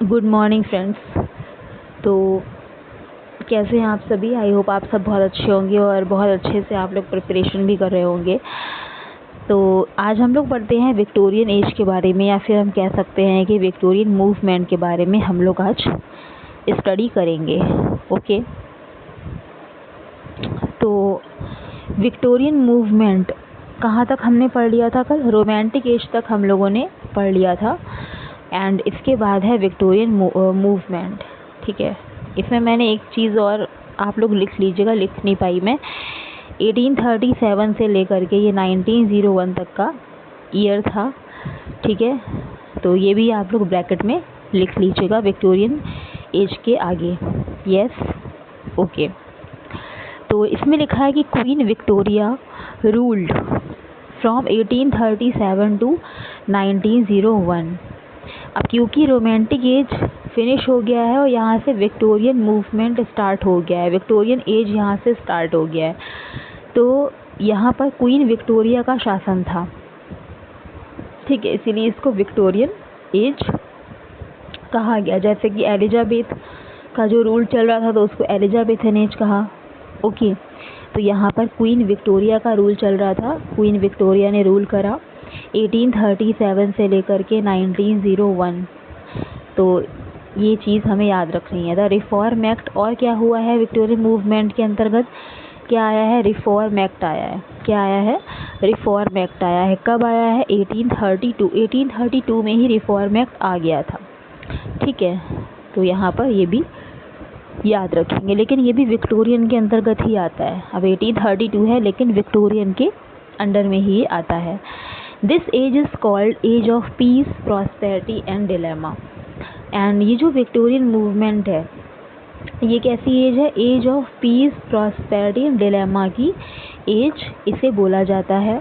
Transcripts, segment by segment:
Good morning friends. तो कैसे हैं आप सभी? आई होप आप सब बहुत अच्छे होंगे और बहुत अच्छे से आप लोग प्रिपरेशन भी कर रहे होंगे। तो आज हम लोग पढ़ते हैं विक्टोरियन एज के बारे में, या फिर हम कह सकते हैं कि विक्टोरियन मूवमेंट के बारे में हम लोग आज स्टडी करेंगे। ओके, तो विक्टोरियन मूवमेंट कहाँ तक हमने पढ़ लिया था? कल रोमांटिक एज तक हम लोगों ने पढ़ लिया था, एंड इसके बाद है विक्टोरियन मूवमेंट। ठीक है, इसमें मैंने एक चीज़ और आप लोग लिख लीजिएगा, लिख नहीं पाई मैं। 1837 से लेकर के ये 1901 तक का ईयर था। ठीक है, तो ये भी आप लोग ब्रैकेट में लिख लीजिएगा विक्टोरियन एज के आगे। Yes, okay. तो इसमें लिखा है कि queen Victoria ruled from 1837 to 1901। अब क्योंकि रोमांटिक एज फिनिश हो गया है और यहाँ से विक्टोरियन मूवमेंट स्टार्ट हो गया है, विक्टोरियन एज यहाँ से स्टार्ट हो गया है, तो यहाँ पर क्वीन विक्टोरिया का शासन था। ठीक है, इसीलिए इसको विक्टोरियन एज कहा गया। जैसे कि एलिजाबेथ का जो रूल चल रहा था तो उसको एलिजाबेथन एज कहा। ओके, तो यहाँ पर क्वीन विक्टोरिया का रूल चल रहा था, क्वीन विक्टोरिया ने रूल करा 1837 से लेकर के 1901। तो ये चीज़ हमें याद रखनी है। द रिफॉर्म एक्ट, और क्या हुआ है विक्टोरियन मूवमेंट के अंतर्गत? क्या आया है? रिफॉर्म एक्ट आया है। क्या आया है? रिफॉर्म एक्ट आया है। कब आया है? 1832 में ही रिफॉर्म एक्ट आ गया था। ठीक है, तो यहाँ पर ये भी याद रखेंगे, लेकिन ये भी विक्टोरियन के अंतर्गत ही आता है। अब 1832 है लेकिन विक्टोरियन के अंडर में ही आता है। This age is called age of peace, prosperity and dilemma. And ये जो विक्टोरियन मूवमेंट है, ये कैसी एज है? Age of peace, prosperity and dilemma की एज इसे बोला जाता है।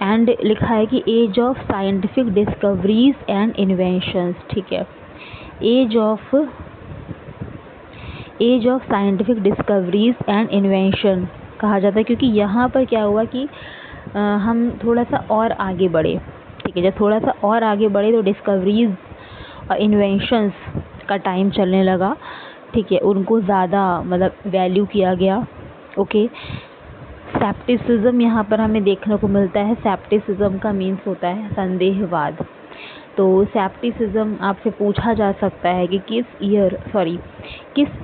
एंड लिखा है कि age of scientific discoveries and inventions. ठीक है, age of scientific discoveries and invention कहा जाता है, क्योंकि यहाँ पर क्या हुआ कि हम थोड़ा सा और आगे बढ़े। ठीक है, जब थोड़ा सा और आगे बढ़े तो डिस्कवरीज और इन्वेंशंस का टाइम चलने लगा। ठीक है, उनको ज़्यादा मतलब वैल्यू किया गया। ओके, सेप्टिसिज्म यहाँ पर हमें देखने को मिलता है। सेप्टिसिज्म का मीन्स होता है संदेहवाद। तो सेप्टिसिज्म आपसे पूछा जा सकता है कि किस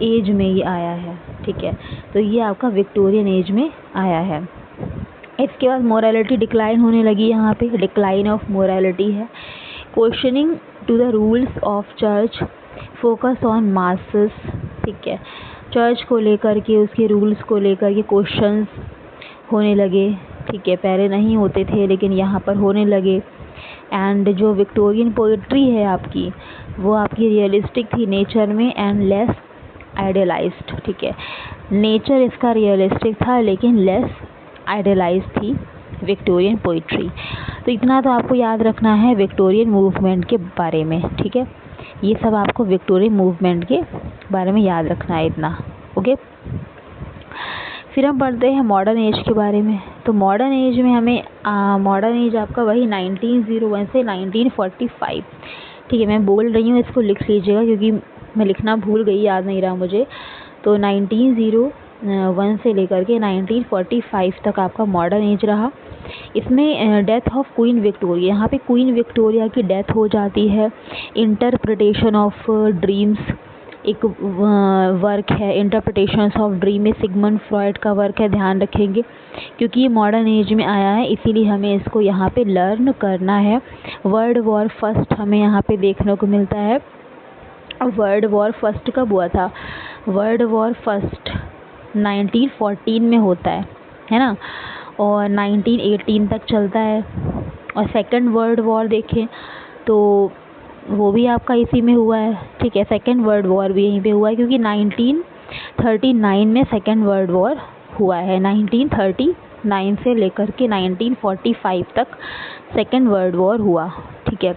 एज में ये आया है। ठीक है, तो ये आपका विक्टोरियन एज में आया है। इसके बाद मोरालिटी डिक्लाइन होने लगी। यहाँ पे डिक्लाइन ऑफ मोरालिटी है। Questioning to the rules of church, focus on masses. ठीक है, चर्च को लेकर के, उसके रूल्स को लेकर के क्वेश्चंस होने लगे। ठीक है, पहले नहीं होते थे लेकिन यहाँ पर होने लगे। एंड जो विक्टोरियन पोइट्री है आपकी, वो आपकी रियलिस्टिक थी नेचर में एंड लेस आइडियलाइज्ड। ठीक है, नेचर इसका रियलिस्टिक था लेकिन लेस आइडियलाइज्ड थी विक्टोरियन पोइट्री। तो इतना तो आपको याद रखना है विक्टोरियन मूवमेंट के बारे में। ठीक है, ये सब आपको विक्टोरियन मूवमेंट के बारे में याद रखना है इतना। ओके, फिर हम पढ़ते हैं मॉडर्न एज के बारे में। तो मॉडर्न एज में हमें मॉडर्न एज आपका वही 1901 से 1945। ठीक है, मैं बोल रही हूँ, इसको लिख लीजिएगा क्योंकि मैं लिखना भूल गई, याद नहीं रहा मुझे। तो 1901 से लेकर के 1945 तक आपका मॉडर्न एज रहा। इसमें डेथ ऑफ क्वीन विक्टोरिया, यहाँ पे क्वीन विक्टोरिया की डेथ हो जाती है। इंटरप्रिटेशन ऑफ ड्रीम्स एक वर्क है, इंटरप्रिटेशंस ऑफ ड्रीम में सिगमंड फ्रॉइड का वर्क है, ध्यान रखेंगे क्योंकि ये मॉडर्न एज में आया है, इसीलिए हमें इसको यहाँ पे लर्न करना है। वर्ल्ड वॉर फर्स्ट हमें यहाँ पे देखने को मिलता है। वर्ल्ड वॉर फर्स्ट कब हुआ था? वर्ल्ड वॉर फर्स्ट 1914 में होता है ना, और 1918 तक चलता है। और सेकंड वर्ल्ड वॉर देखें तो वो भी आपका इसी में हुआ है। ठीक है, सेकंड वर्ल्ड वॉर भी यहीं पे हुआ है क्योंकि 1939 में सेकंड वर्ल्ड वॉर हुआ है। 1939 से लेकर के 1945 तक सेकंड वर्ल्ड वॉर हुआ। ठीक है,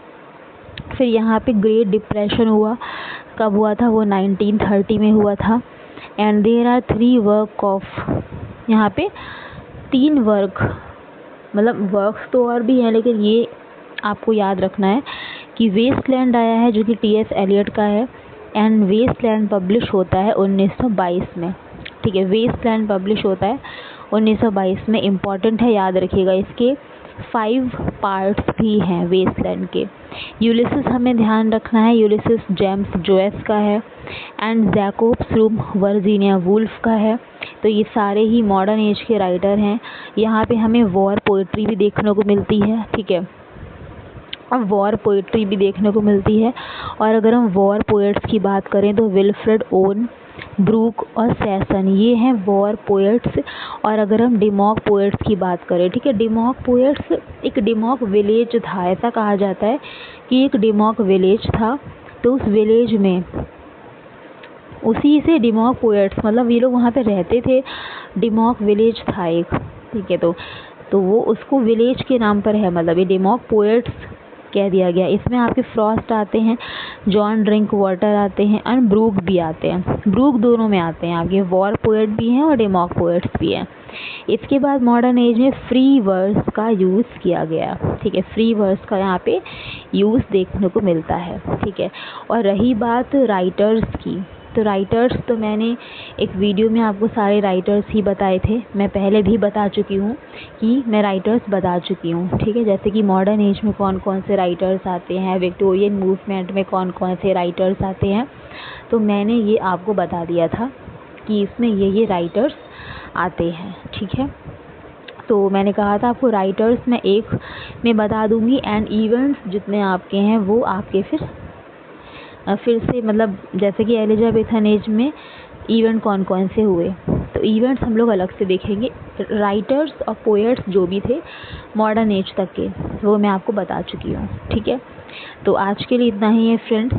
फिर यहाँ पे ग्रेट डिप्रेशन हुआ। कब हुआ था? वो 1930 में हुआ था। And there are 3 work of, यहाँ पे 3 वर्क, मतलब वर्क्स तो और भी हैं लेकिन ये आपको याद रखना है कि वेस्टलैंड आया है जो कि टी.एस. एलियट का है। एंड वेस्टलैंड पब्लिश होता है 1922 में। ठीक है, वेस्टलैंड पब्लिश होता है 1922 में। इम्पॉर्टेंट है, याद रखिएगा। इसके 5 पार्ट्स भी हैं वेस्टलैंड के। यूलिसिस हमें ध्यान रखना है, यूलिसिस जेम्स जोयस का है and Jacobs room Virginia Woolf का है। तो ये सारे ही मॉडर्न एज के राइटर हैं। यहाँ पे हमें वॉर पोइट्री भी देखने को मिलती है। ठीक है, अब वॉर पोइट्री भी देखने को मिलती है। और अगर हम वॉर पोएट्स की बात करें तो विल्फ्रेड ओवन, ब्रूक और सैसन, ये हैं वॉर पोएट्स। और अगर हम डिमॉक पोएट्स की बात करें, ठीक है, डिमॉक पोएट्स, एक डिमॉक विलेज था, ऐसा कहा जाता है कि एक डिमॉक विलेज था। तो उस विलेज में उसी से डिमॉक पोएट्स, मतलब ये लोग वहाँ पे रहते थे। डिमॉक विलेज था एक। ठीक है, तो वो उसको विलेज के नाम पर है, मतलब ये डिमॉक पोएट्स कह दिया गया। इसमें आपके फ्रॉस्ट आते हैं, जॉन ड्रिंक वाटर आते हैं और ब्रूक भी आते हैं। ब्रूक दोनों में आते हैं आपके, वॉर पोएट भी हैं और डिमॉक पोएट्स भी हैं। इसके बाद मॉडर्न एज में फ्री वर्स का यूज़ किया गया। ठीक है, फ्री वर्स का यहाँ पे यूज़ देखने को मिलता है। ठीक है, और रही बात राइटर्स की, तो राइटर्स तो मैंने एक वीडियो में आपको सारे राइटर्स ही बताए थे। मैं पहले भी बता चुकी हूँ कि मैं राइटर्स बता चुकी हूँ। ठीक है, जैसे कि मॉडर्न एज में कौन कौन से राइटर्स आते हैं, विक्टोरियन मूवमेंट में कौन कौन से राइटर्स आते हैं, तो मैंने ये आपको बता दिया था कि इसमें ये राइटर्स आते हैं। ठीक है, तो मैंने कहा था आपको राइटर्स मैं एक में बता दूँगी एंड इवेंट्स जितने आपके हैं वो आपके फिर से, मतलब जैसे कि एलिजाबेथन एज में इवेंट कौन कौन से हुए, तो इवेंट्स हम लोग अलग से देखेंगे। राइटर्स और पोएट्स जो भी थे मॉडर्न एज तक के, वो मैं आपको बता चुकी हूँ। ठीक है, तो आज के लिए इतना ही है फ्रेंड्स।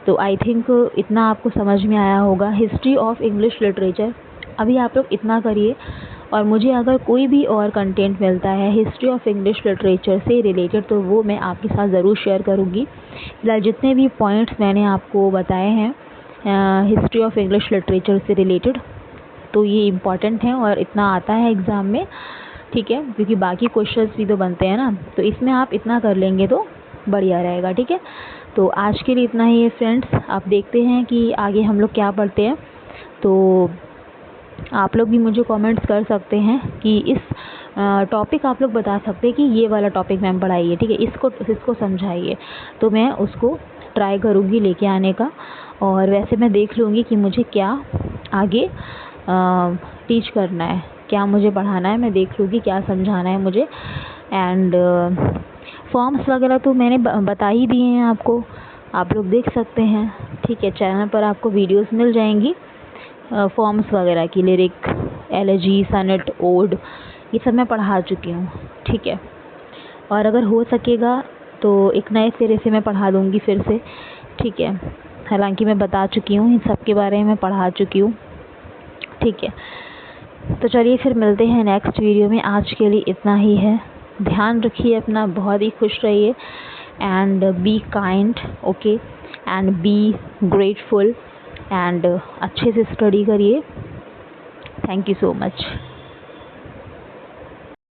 तो आई थिंक इतना आपको समझ में आया होगा। हिस्ट्री ऑफ इंग्लिश लिटरेचर अभी आप लोग इतना करिए, और मुझे अगर कोई भी और कंटेंट मिलता है हिस्ट्री ऑफ इंग्लिश लिटरेचर से रिलेटेड तो वो मैं आपके साथ ज़रूर शेयर करूँगी। फिलहाल जितने भी पॉइंट्स मैंने आपको बताए हैं हिस्ट्री ऑफ इंग्लिश लिटरेचर से रिलेटेड, तो ये इम्पॉर्टेंट है और इतना आता है एग्ज़ाम में। ठीक है, क्योंकि बाकी क्वेश्चंस भी तो बनते हैं ना, तो इसमें आप इतना कर लेंगे तो बढ़िया रहेगा। ठीक है, तो आज के लिए इतना ही है फ्रेंड्स। आप देखते हैं कि आगे हम लोग क्या पढ़ते हैं। तो आप लोग भी मुझे कमेंट्स कर सकते हैं कि इस टॉपिक आप लोग बता सकते हैं कि ये वाला टॉपिक मैम पढ़ाइए। ठीक है, इसको समझाइए, तो मैं उसको ट्राई करूँगी लेके आने का। और वैसे मैं देख लूँगी कि मुझे क्या आगे टीच करना है, क्या मुझे पढ़ाना है, मैं देख लूँगी क्या समझाना है मुझे। एंड फॉर्म्स वगैरह तो मैंने बता ही दिए हैं आपको, आप लोग देख सकते हैं। ठीक है, चैनल पर आपको वीडियोस मिल जाएंगी फॉर्म्स वगैरह की, लिरिक, एलेजी, सनेट, ओड, ये सब मैं पढ़ा चुकी हूँ। ठीक है, और अगर हो सकेगा तो एक नए सिरे से मैं पढ़ा दूँगी फिर से। ठीक है, हालांकि मैं बता चुकी हूँ इन सब के बारे में, पढ़ा चुकी हूँ। ठीक है, तो चलिए फिर मिलते हैं नेक्स्ट वीडियो में। आज के लिए इतना ही है। ध्यान रखिए अपना, बहुत ही खुश रहिए and be kind, okay, and be grateful and अच्छे से स्टडी करिए। Thank you so much.